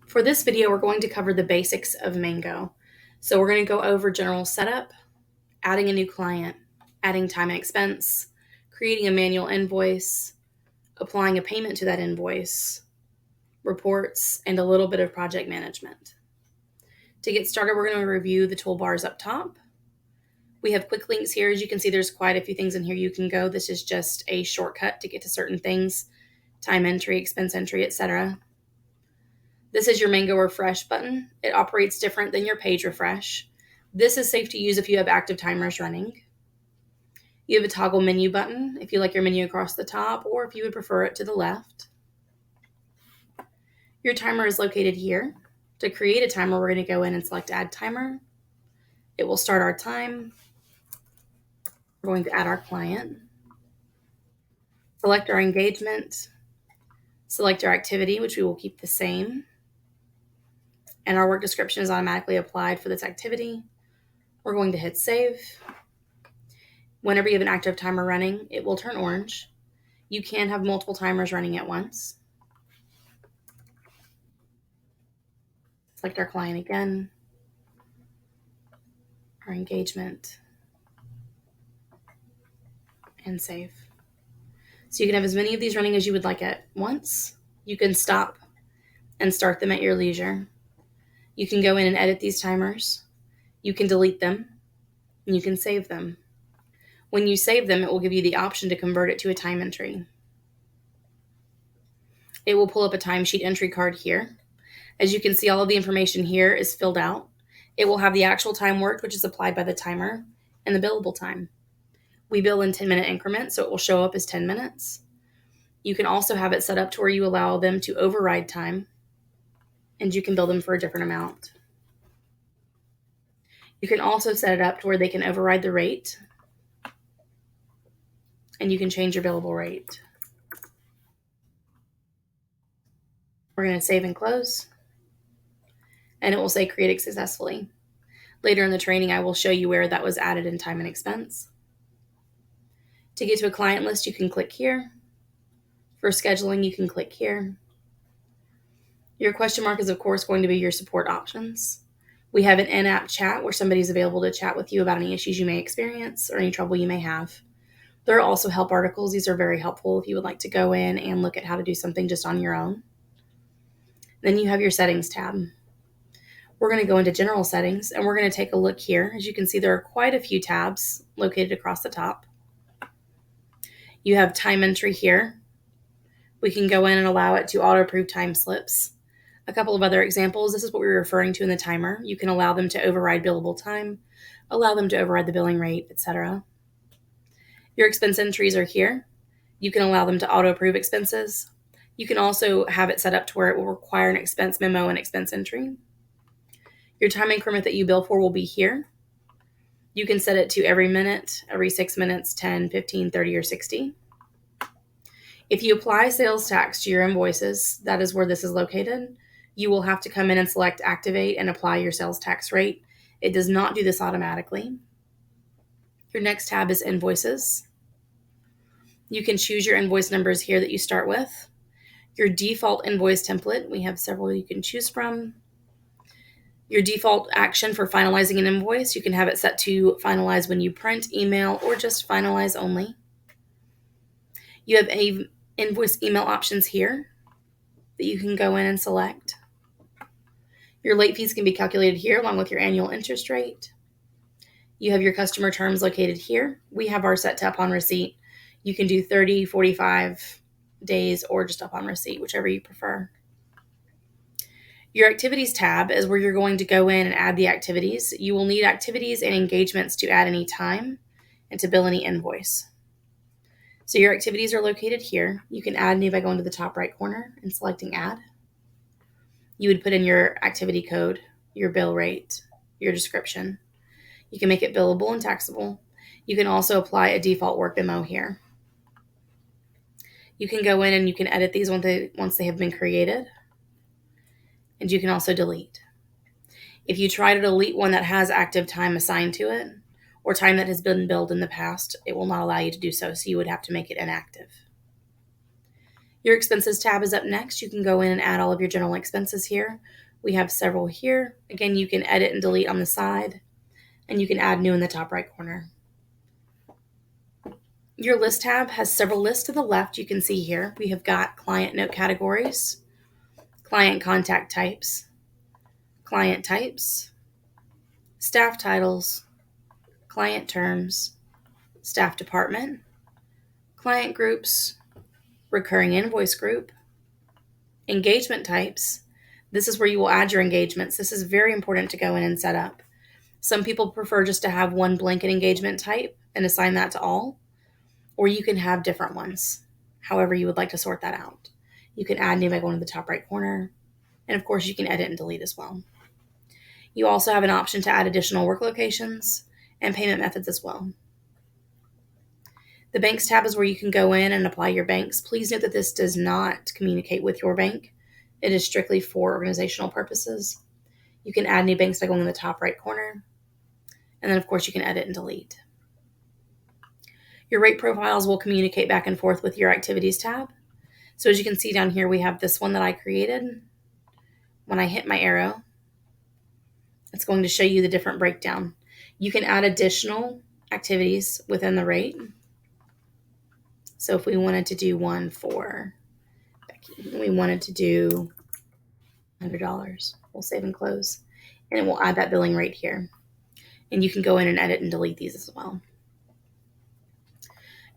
For this video, we're going to cover the basics of Mango. So we're going to go over general setup, adding a new client, adding time and expense, creating a manual invoice, applying a payment to that invoice, reports, and a little bit of project management. To get started, we're going to review the toolbars up top. We have quick links here. As you can see, there's quite a few things in here you can go. This is just a shortcut to get to certain things, time entry, expense entry, etc. This is your Mango Refresh button. It operates different than your page refresh. This is safe to use if you have active timers running. You have a toggle menu button if you like your menu across the top or if you would prefer it to the left. Your timer is located here. To create a timer, we're going to go in and select Add Timer. It will start our time. We're going to add our client. Select our engagement. Select our activity, which we will keep the same. And our work description is automatically applied for this activity. We're going to hit save. Whenever you have an active timer running, it will turn orange. You can have multiple timers running at once. Select our client again, our engagement, and save. So you can have as many of these running as you would like at once. You can stop and start them at your leisure. You can go in and edit these timers. You can delete them, and you can save them. When you save them, it will give you the option to convert it to a time entry. It will pull up a timesheet entry card here. As you can see, all of the information here is filled out. It will have the actual time worked, which is applied by the timer, and the billable time. We bill in 10-minute increments, so it will show up as 10 minutes. You can also have it set up to where you allow them to override time, and you can bill them for a different amount. You can also set it up to where they can override the rate, and you can change your billable rate. We're going to save and close, and it will say created successfully. Later in the training, I will show you where that was added in time and expense. To get to a client list, you can click here. For scheduling, you can click here. Your question mark is, of course, going to be your support options. We have an in-app chat where somebody's available to chat with you about any issues you may experience or any trouble you may have. There are also help articles. These are very helpful if you would like to go in and look at how to do something just on your own. Then you have your settings tab. We're going to go into general settings and we're going to take a look here. As you can see, there are quite a few tabs located across the top. You have time entry here. We can go in and allow it to auto-approve time slips. A couple of other examples, this is what we were referring to in the timer. You can allow them to override billable time, allow them to override the billing rate, etc. Your expense entries are here. You can allow them to auto-approve expenses. You can also have it set up to where it will require an expense memo and expense entry. Your time increment that you bill for will be here. You can set it to every minute, every 6 minutes, 10, 15, 30, or 60. If you apply sales tax to your invoices, that is where this is located. You will have to come in and select activate and apply your sales tax rate. It does not do this automatically. Your next tab is invoices. You can choose your invoice numbers here that you start with. Your default invoice template, we have several you can choose from. Your default action for finalizing an invoice, you can have it set to finalize when you print, email, or just finalize only. You have any invoice email options here that you can go in and select. Your late fees can be calculated here along with your annual interest rate. You have your customer terms located here. We have our set to upon receipt. You can do 30, 45 days, or just upon receipt, whichever you prefer. Your activities tab is where you're going to go in and add the activities. You will need activities and engagements to add any time and to bill any invoice. So your activities are located here. You can add any by going to the top right corner and selecting add. You would put in your activity code, your bill rate, your description. You can make it billable and taxable. You can also apply a default work memo here. You can go in and you can edit these once they have been created. And you can also delete. If you try to delete one that has active time assigned to it or time that has been billed in the past, it will not allow you to do so, so you would have to make it inactive. Your expenses tab is up next. You can go in and add all of your general expenses here. We have several here. Again, you can edit and delete on the side, and you can add new in the top right corner. Your list tab has several lists to the left. You can see here we have got client note categories, client contact types, client types, staff titles, client terms, staff department, client groups, recurring invoice group, engagement types. This is where you will add your engagements. This is very important to go in and set up. Some people prefer just to have one blanket engagement type and assign that to all, or you can have different ones, however you would like to sort that out. You can add new by going to the top right corner, and of course you can edit and delete as well. You also have an option to add additional work locations and payment methods as well. The Banks tab is where you can go in and apply your banks. Please note that this does not communicate with your bank. It is strictly for organizational purposes. You can add new banks by going in the top right corner. And then, of course, you can edit and delete. Your rate profiles will communicate back and forth with your Activities tab. So as you can see down here, we have this one that I created. When I hit my arrow, it's going to show you the different breakdown. You can add additional activities within the rate. So if we wanted to do one for Becky, we wanted to do $100, we'll save and close, and it will add that billing rate here. And you can go in and edit and delete these as well.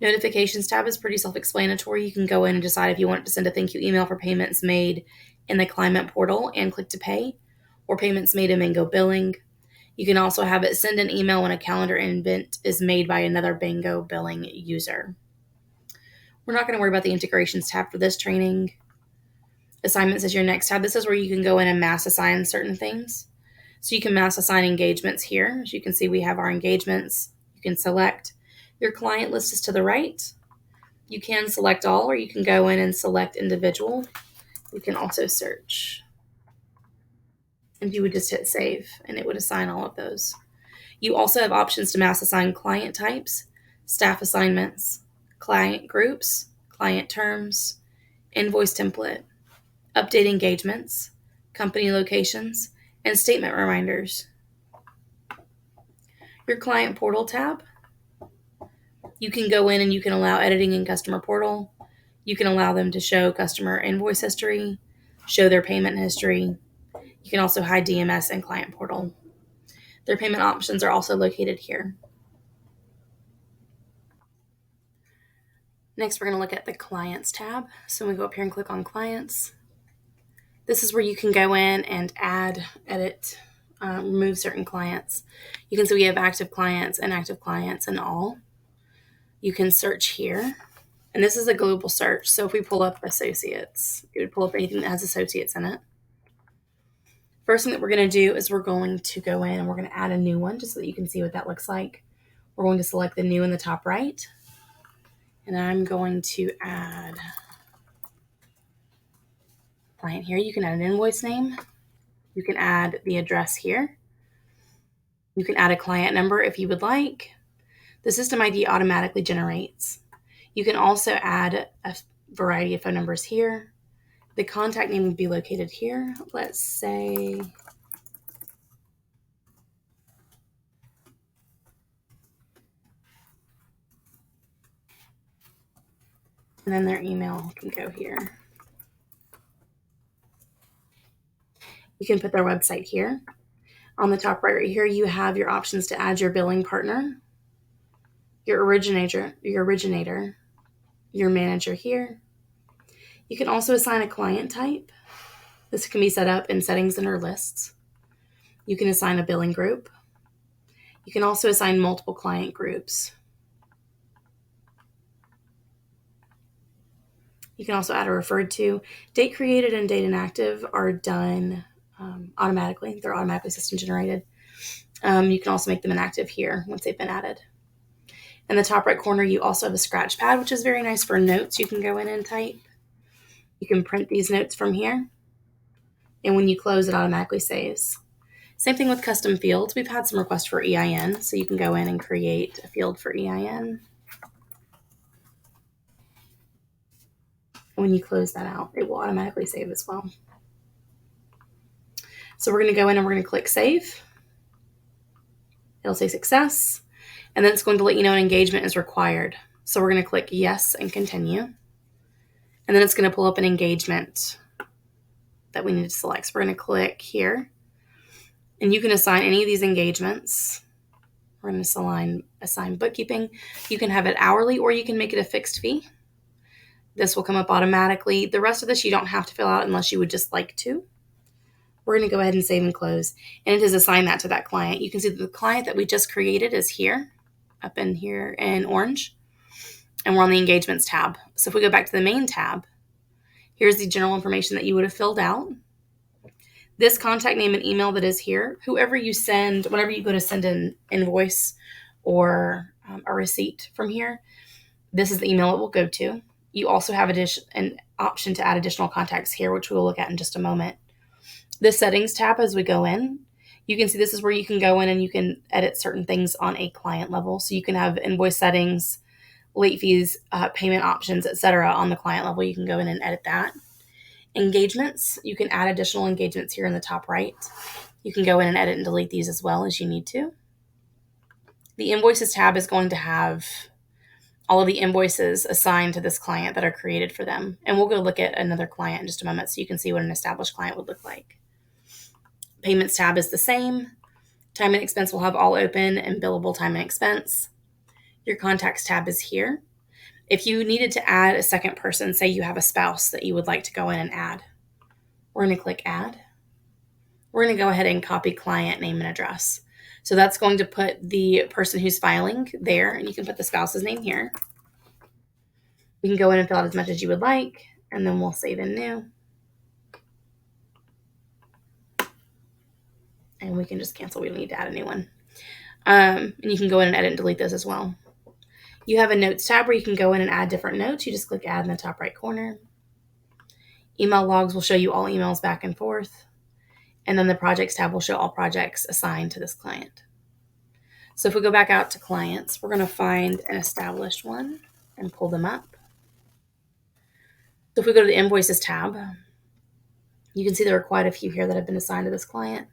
Notifications tab is pretty self-explanatory. You can go in and decide if you want to send a thank you email for payments made in the Climate portal and click to pay, or payments made in Bingo billing. You can also have it send an email when a calendar event is made by another Bingo billing user. We're not going to worry about the integrations tab for this training. Assignments is your next tab. This is where you can go in and mass assign certain things. So you can mass assign engagements here. As you can see, we have our engagements. You can select. Your client list is to the right. You can select all, or you can go in and select individual. You can also search. And you would just hit save, and it would assign all of those. You also have options to mass assign client types, staff assignments, client groups, client terms, invoice template, update engagements, company locations, and statement reminders. Your client portal tab, you can go in and you can allow editing in customer portal. You can allow them to show customer invoice history, show their payment history. You can also hide DMS and client portal. Their payment options are also located here. Next, we're going to look at the Clients tab. So we go up here and click on Clients. This is where you can go in and add, edit, remove certain clients. You can see we have active clients, inactive clients, and all. You can search here. And this is a global search. So if we pull up associates, it would pull up anything that has associates in it. First thing that we're going to do is we're going to go in and we're going to add a new one just so that you can see what that looks like. We're going to select the new in the top right. And I'm going to add client here. You can add an invoice name. You can add the address here. You can add a client number if you would like. The system ID automatically generates. You can also add a variety of phone numbers here. The contact name would be located here. Let's say and then their email can go here. You can put their website here. On the top right here, you have your options to add your billing partner, your originator, your manager here. You can also assign a client type. This can be set up in settings under lists. You can assign a billing group. You can also assign multiple client groups. You can also add a referred to. Date created and date inactive are done automatically. They're automatically system generated. You can also make them inactive here once they've been added. In the top right corner, you also have a scratch pad, which is very nice for notes. You can go in and type. You can print these notes from here. And when you close, it automatically saves. Same thing with custom fields. We've had some requests for EIN, so you can go in and create a field for EIN. And when you close that out, it will automatically save as well. So we're going to go in and we're going to click save. It'll say success. And then it's going to let you know an engagement is required. So we're going to click yes and continue. And then it's going to pull up an engagement that we need to select. So we're going to click here. And you can assign any of these engagements. We're going to assign bookkeeping. You can have it hourly or you can make it a fixed fee. This will come up automatically. The rest of this you don't have to fill out unless you would just like to. We're going to go ahead and save and close. And it has assigned that to that client. You can see that the client that we just created is here, up in here in orange. And we're on the Engagements tab. So if we go back to the main tab, here's the general information that you would have filled out. This contact name and email that is here, whoever you send, whenever you go to send an invoice or a receipt from here, this is the email it will go to. You also have an option to add additional contacts here, which we'll look at in just a moment. The settings tab, as we go in, you can see this is where you can go in and you can edit certain things on a client level. So you can have invoice settings, late fees, payment options, etc. on the client level. You can go in and edit that. Engagements, you can add additional engagements here in the top right. You can go in and edit and delete these as well as you need to. The Invoices tab is going to have all of the invoices assigned to this client that are created for them. And we'll go look at another client in just a moment so you can see what an established client would look like. Payments tab is the same. Time and expense will have all open and billable time and expense. Your contacts tab is here. If you needed to add a second person, say you have a spouse that you would like to go in and add, we're going to click add. We're going to go ahead and copy client name and address. So that's going to put the person who's filing there, and you can put the spouse's name here. You can go in and fill out as much as you would like, and then we'll save in new. And we can just cancel. We don't need to add a new one. And you can go in and edit and delete those as well. You have a notes tab where you can go in and add different notes. You just click add in the top right corner. Email logs will show you all emails back and forth. And then the projects tab will show all projects assigned to this client. So if we go back out to clients, we're going to find an established one and pull them up. So if we go to the Invoices tab, you can see there are quite a few here that have been assigned to this client.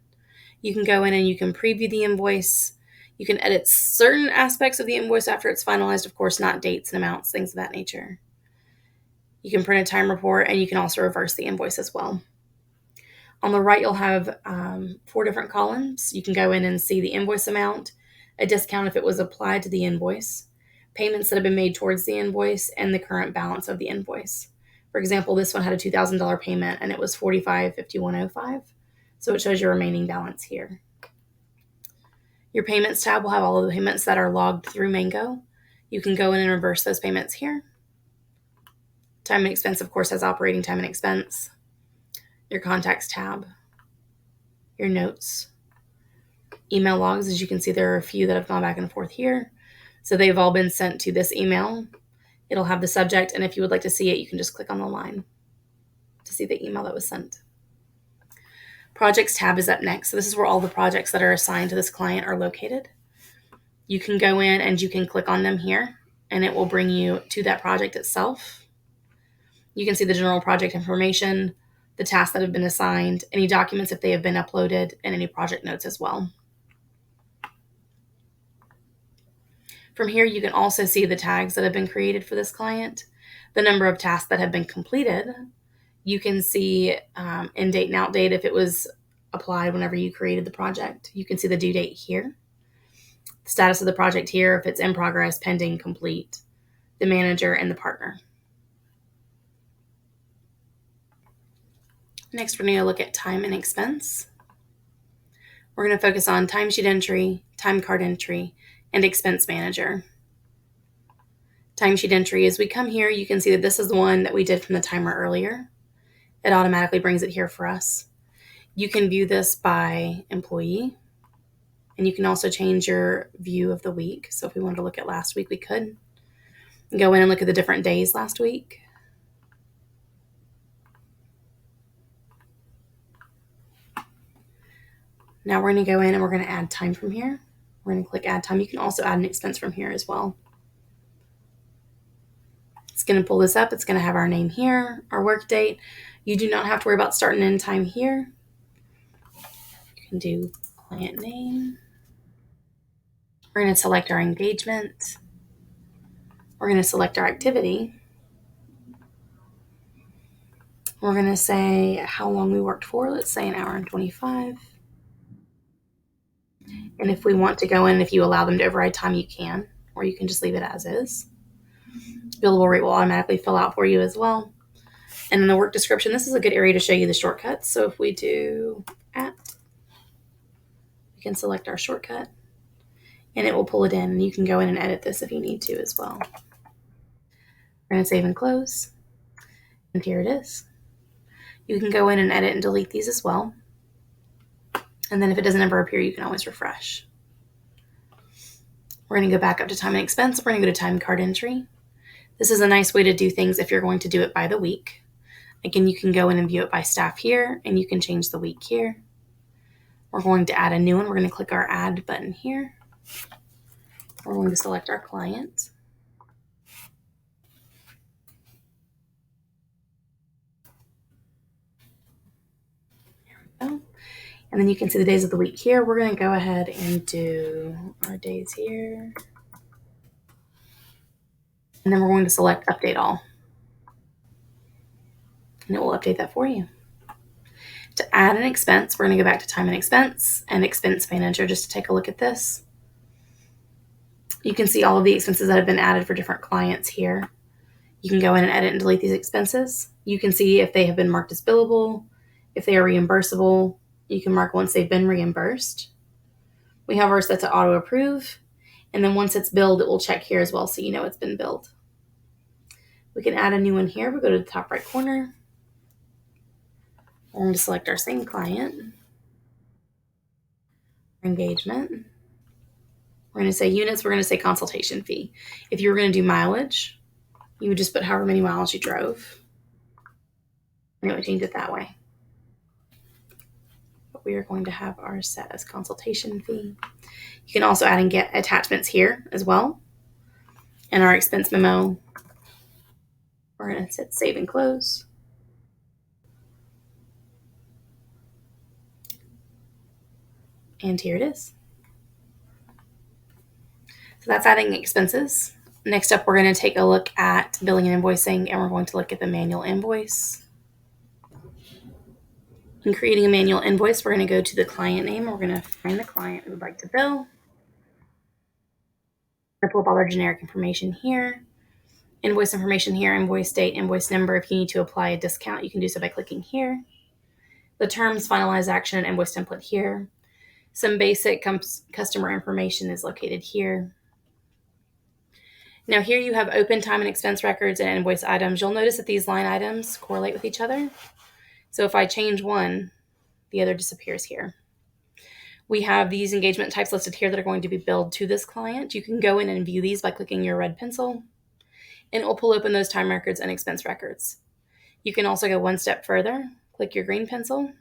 You can go in and you can preview the invoice. You can edit certain aspects of the invoice after it's finalized, of course, not dates and amounts, things of that nature. You can print a time report, and you can also reverse the invoice as well. On the right, you'll have 4 different columns. You can go in and see the invoice amount, a discount if it was applied to the invoice, payments that have been made towards the invoice, and the current balance of the invoice. For example, this one had a $2,000 payment, and it was $45.5105. So it shows your remaining balance here. Your payments tab will have all of the payments that are logged through Mango. You can go in and reverse those payments here. Time and expense, of course, has operating time and expense. Your contacts tab. Your notes. Email logs, as you can see, there are a few that have gone back and forth here. So they've all been sent to this email. It'll have the subject, and if you would like to see it, you can just click on the line to see the email that was sent. Projects tab is up next. So this is where all the projects that are assigned to this client are located. You can go in and you can click on them here, and it will bring you to that project itself. You can see the general project information, the tasks that have been assigned, any documents if they have been uploaded, and any project notes as well. From here, you can also see the tags that have been created for this client, the number of tasks that have been completed. You can see in date and out date if it was applied whenever you created the project. You can see the due date here, the status of the project here, if it's in progress, pending, complete, the manager, and the partner. Next, we're going to look at time and expense. We're going to focus on timesheet entry, time card entry, and expense manager. Timesheet entry, as we come here, you can see that this is the one that we did from the timer earlier. It automatically brings it here for us. You can view this by employee, and you can also change your view of the week. So if we wanted to look at last week, we could go in and look at the different days last week. Now we're going to go in and we're going to add time from here. We're going to click add time. You can also add an expense from here as well. going to pull this up. It's going to have our name here, our work date. You do not have to worry about start and end time here. You can do client name. We're going to select our engagement. We're going to select our activity. We're going to say how long we worked for. Let's say 1 hour and 25. And if we want to go in, if you allow them to override time, you can, or you can just leave it as is. Billable rate will automatically fill out for you as well. And in the work description, this is a good area to show you the shortcuts. So if we do @ we can select our shortcut and it will pull it in, and you can go in and edit this if you need to as well. We're going to save and close. And here it is. You can go in and edit and delete these as well. And then if it doesn't ever appear, you can always refresh. We're going to go back up to time and expense. We're going to go to time card entry. This is a nice way to do things if you're going to do it by the week. Again, you can go in and view it by staff here, and you can change the week here. We're going to add a new one. We're going to click our add button here. We're going to select our client. There we go. And then you can see the days of the week here. We're going to go ahead and do our days here. And then we're going to select update all. And it will update that for you. To add an expense, we're going to go back to time and expense manager just to take a look at this. You can see all of the expenses that have been added for different clients here. You can go in and edit and delete these expenses. You can see if they have been marked as billable, if they are reimbursable. You can mark once they've been reimbursed. We have ours set to auto approve. And then once it's billed, it will check here as well so you know it's been billed. We can add a new one here. We go to the top right corner. We're going to select our same client. Engagement. We're going to say units. We're going to say consultation fee. If you were going to do mileage, you would just put however many miles you drove. And it would change it that way. But we are going to have ours set as consultation fee. You can also add and get attachments here as well. And our expense memo, we're going to hit save and close. And here it is. So that's adding expenses. Next up, we're going to take a look at billing and invoicing, and we're going to look at the manual invoice. In creating a manual invoice, we're going to go to the client name. We're going to find the client we would like to bill. We're going to pull up all our generic information here. Invoice information here, invoice date, invoice number. If you need to apply a discount, you can do so by clicking here. The terms, finalize action, and invoice template here. Some basic customer information is located here. Now here you have open time and expense records and invoice items. You'll notice that these line items correlate with each other. So if I change one, the other disappears here. We have these engagement types listed here that are going to be billed to this client. You can go in and view these by clicking your red pencil, and it will pull open those time records and expense records. You can also go one step further, click your green pencil,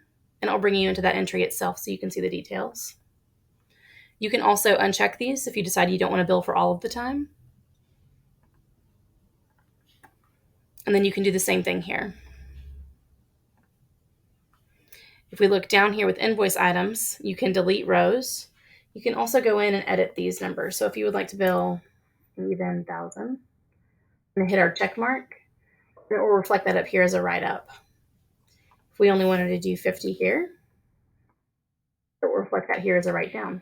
and it'll bring you into that entry itself so you can see the details. You can also uncheck these if you decide you don't want to bill for all of the time. And then you can do the same thing here. If we look down here with invoice items, you can delete rows. You can also go in and edit these numbers. So if you would like to bill even 1,000 and hit our check mark, it will reflect that up here as a write-up. If we only wanted to do 50 here, it will reflect that here as a write-down.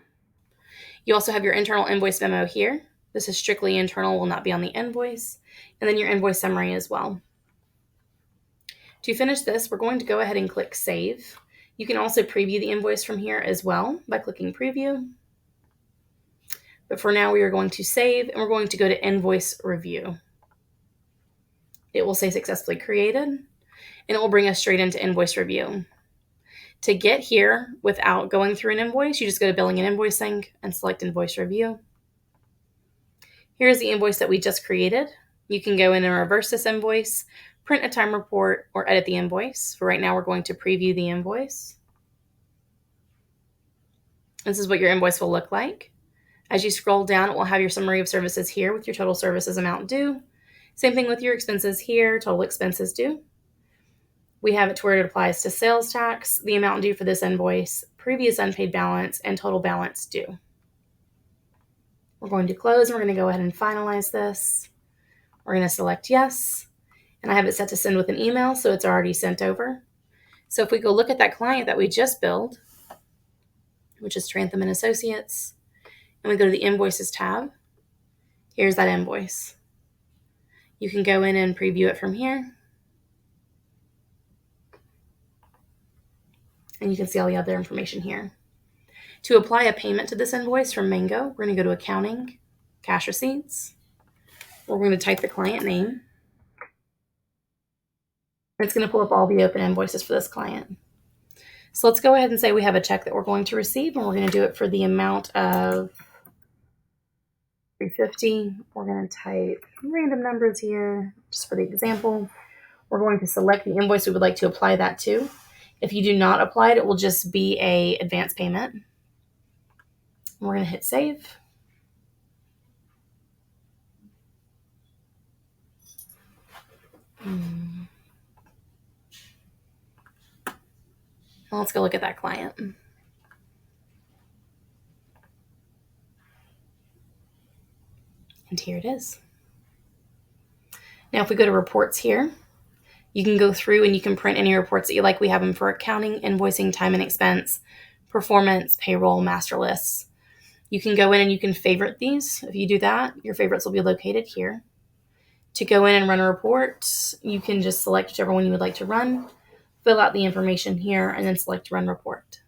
You also have your internal invoice memo here. This is strictly internal, will not be on the invoice. And then your invoice summary as well. To finish this, we're going to go ahead and click Save. You can also preview the invoice from here as well by clicking Preview. But for now, we are going to save, and we're going to go to Invoice Review. It will say Successfully Created, and it will bring us straight into Invoice Review. To get here without going through an invoice, you just go to Billing and Invoicing and select Invoice Review. Here's the invoice that we just created. You can go in and reverse this invoice, print a time report, or edit the invoice. For right now, we're going to preview the invoice. This is what your invoice will look like. As you scroll down, it will have your summary of services here with your total services amount due. Same thing with your expenses here, total expenses due. We have it to where it applies to sales tax, the amount due for this invoice, previous unpaid balance, and total balance due. We're going to close and we're going to go ahead and finalize this. We're going to select yes, and I have it set to send with an email, so it's already sent over. So if we go look at that client that we just billed, which is Trantham and Associates, and we go to the Invoices tab, here's that invoice. You can go in and preview it from here. And you can see all the other information here. To apply a payment to this invoice from Mango, we're going to go to Accounting, Cash Receipts. We're going to type the client name. It's going to pull up all the open invoices for this client. So let's go ahead and say we have a check that we're going to receive, and we're going to do it for the amount of $350. We're going to type random numbers here just for the example. We're going to select the invoice we would like to apply that to. If you do not apply it, it will just be an advance payment. We're going to hit save. Well, let's go look at that client. And here it is. Now, if we go to reports here, you can go through and you can print any reports that you like. We have them for accounting, invoicing, time and expense, performance, payroll, master lists. You can go in and you can favorite these. If you do that, your favorites will be located here. To go in and run a report, you can just select whichever one you would like to run, fill out the information here, and then select Run Report.